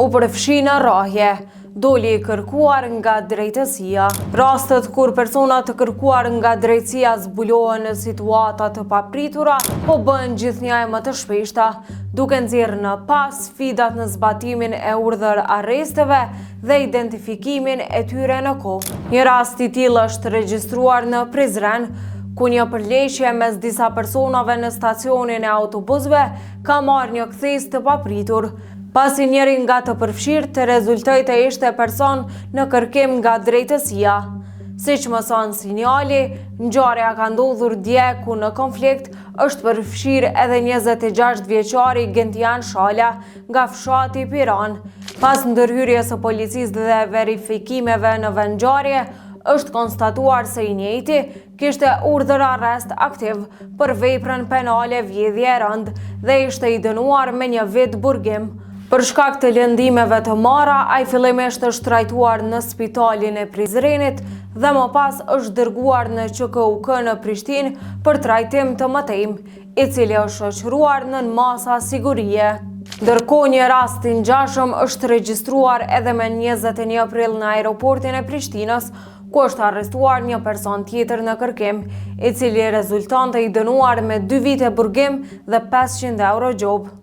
u përfshi në rrahje, doli i kërkuar nga drejtësia. Rastet kur persona të kërkuar nga drejtësia zbulohen në situata të papritura, po bën gjithnjë më të shpeshta, duke nxjerrë në pas sfidat në zbatimin e urdhër arresteve dhe identifikimin e tyre në kohë. Një rast i tillë është regjistruar në Prizren, ku një përleqje mes disa personave në stacionin e autobusëve ka marrë një kthes të papritur, pasi njëri nga të përfshirë të rezultoi të ishte person në kërkim nga drejtësia. Siç mëson sinjali, ngjarja ka ndodhur dje ku në konflikt është përfshirë edhe 26 vjeçari Gentian Shala nga fshati Piran. Pas ndërhyrjes së policisë dhe verifikimeve në vendngjarje, është konstatuar se i njëjti kishte urdhër arrest aktiv për veprën penale vjedhje e rënd dhe ishte i dënuar me 1 vit burgim. Për shkak të lëndimeve të marra, ai fillimisht është trajtuar në spitalin e Prizrenit dhe më pas është dërguar në QKUK në Prishtinë për trajtim të mëtejmë, i cili është shoqëruar në masa sigurie. Ndërkohë, një rast i ngjashëm është regjistruar edhe me 21 prill në aeroportin e Prishtinës, ku është arrestuar një person tjetër në kërkim, i cili rezultonte i dënuar me 2 vite burgim dhe 500 euro gjob.